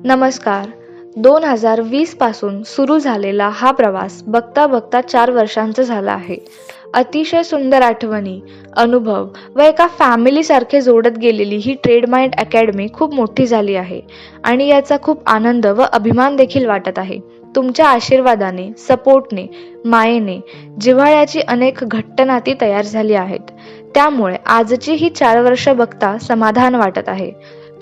नमस्कार. 2020 पासून सुरू झालेला हा प्रवास बघता बघता 4 वर्षांचा झाला आहे. अतिशय सुंदर आठवणी, अनुभव व एका फॅमिलीसारखे जोडत गेलेली ही ट्रेडमाइंड अकॅडमी खूप मोठी झाली आहे आणि याचा खूप आनंद व अभिमान देखील वाटत आहे. तुमच्या आशीर्वादाने, सपोर्टने, मायेने जिव्हाळ्याची अनेक घट्ट नाती तयार झाली आहेत. त्यामुळे आजची ही 4 वर्ष बघता समाधान वाटत आहे.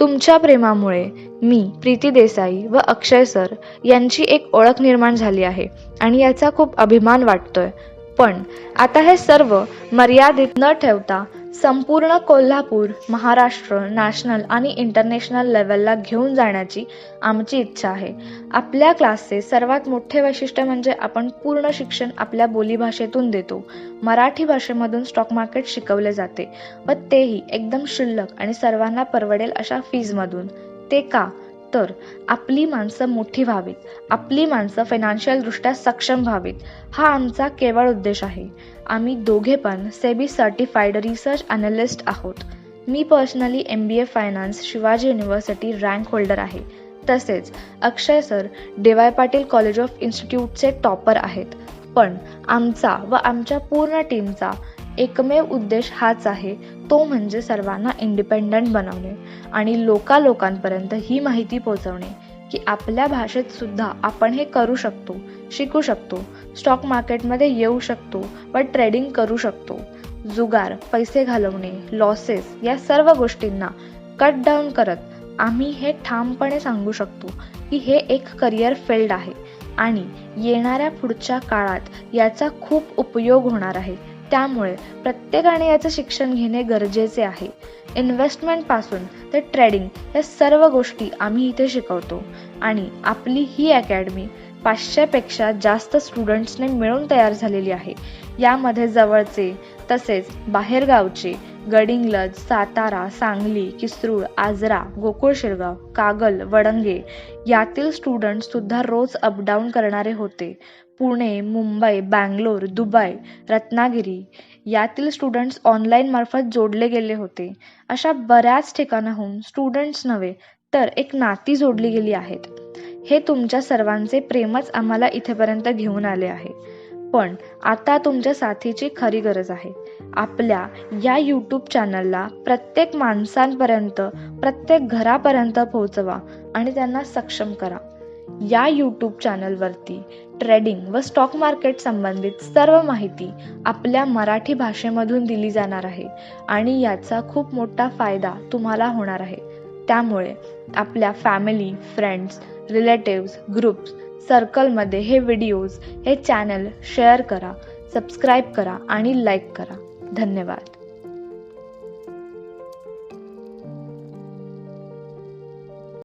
तुमच्या प्रेमामुळे मी, प्रीती देसाई व अक्षय सर यांची एक ओळख निर्माण झाली आहे आणि याचा खूप अभिमान वाटतोय. पण आता हे सर्व मर्यादित न ठेवता संपूर्ण कोल्हापूर, महाराष्ट्र, नॅशनल आणि इंटरनॅशनल लेवलला घेऊन जाण्याची आमची इच्छा आहे. आपल्या क्लासचे सर्वात मोठे वैशिष्ट्य म्हणजे आपण पूर्ण शिक्षण आपल्या बोलीभाषेतून देतो. मराठी भाषेमधून स्टॉक मार्केट शिकवले जाते व तेही एकदम क्षुल्लक आणि सर्वांना परवडेल अशा फीजमधून. ते का? तर आपली माणसं मोठी व्हावीत, आपली माणसं फायनान्शियल दृष्ट्या सक्षम व्हावीत, हा आमचा केवळ उद्देश आहे. आम्ही दोघे पण सेबी सर्टिफाईड रिसर्च अनॅलिस्ट आहोत. मी personally MBA finance Shivaji university rank holder आहे. तसेच Akshay sir DY Patil college of इन्स्टिट्यूटचे टॉपर आहेत. पण आमचा व आमच्या पूर्ण टीमचा एकमेव उद्देश हाच आहे, तो म्हणजे सर्वांना इंडिपेंडंट बनवणे आणि लोकांपर्यंत ही माहिती पोहोचवणे की आपल्या भाषेत सुद्धा आपण हे करू शकतो, शिकू शकतो, स्टॉक मार्केटमध्ये येऊ शकतो व ट्रेडिंग करू शकतो. जुगार, पैसे घालवणे, लॉसेस या सर्व गोष्टींना कट डाऊन करत आम्ही हे ठामपणे सांगू शकतो की हे एक करिअर फील्ड आहे आणि येणाऱ्या पुढच्या काळात याचा खूप उपयोग होणार आहे. त्यामुळे प्रत्येकाने याचं शिक्षण घेणे गरजेचे आहे. इन्व्हेस्टमेंटपासून ते ट्रेडिंग या सर्व गोष्टी आम्ही इथे शिकवतो आणि आपली ही अकॅडमी 500 पेक्षा जास्त स्टुडंट्सने मिळून तयार झालेली आहे. यामध्ये जवळचे तसेच बाहेरगावचे गडिंग्लज, सातारा, सांगली, किसरूळ, आजरा, गोकुळ शिरगाव, कागल, वडंगे यातील स्टुडंट्स सुद्धा रोज अपडाऊन करणारे होते. पुणे, मुंबई, बँगलोर, दुबई, रत्नागिरी यातील स्टुडंट्स ऑनलाईन मार्फत जोडले गेले होते. अशा बऱ्याच ठिकाणाहून स्टुडंट्स नव्हे तर एक नाती जोडली गेली आहेत. हे तुमच्या सर्वांचे प्रेमच आम्हाला इथेपर्यंत घेऊन आले आहे. पण आता तुमच्या साथीची खरी गरज आहे. आपल्या या YouTube चॅनलला प्रत्येक माणसांपर्यंत, प्रत्येक घरापर्यंत पोहोचवा आणि त्यांना सक्षम करा. या YouTube चॅनलवरती ट्रेडिंग व स्टॉक मार्केट संबंधित सर्व माहिती आपल्या मराठी भाषेमधून दिली जाणार आहे आणि याचा खूप मोठा फायदा तुम्हाला होणार आहे. त्यामुळे आपल्या फॅमिली, फ्रेंड्स, रिलेटिव्स, ग्रुप्स, सर्कलमध्ये हे व्हिडिओज, हे चॅनल शेअर करा, सबस्क्राईब करा आणि लाईक करा. धन्यवाद.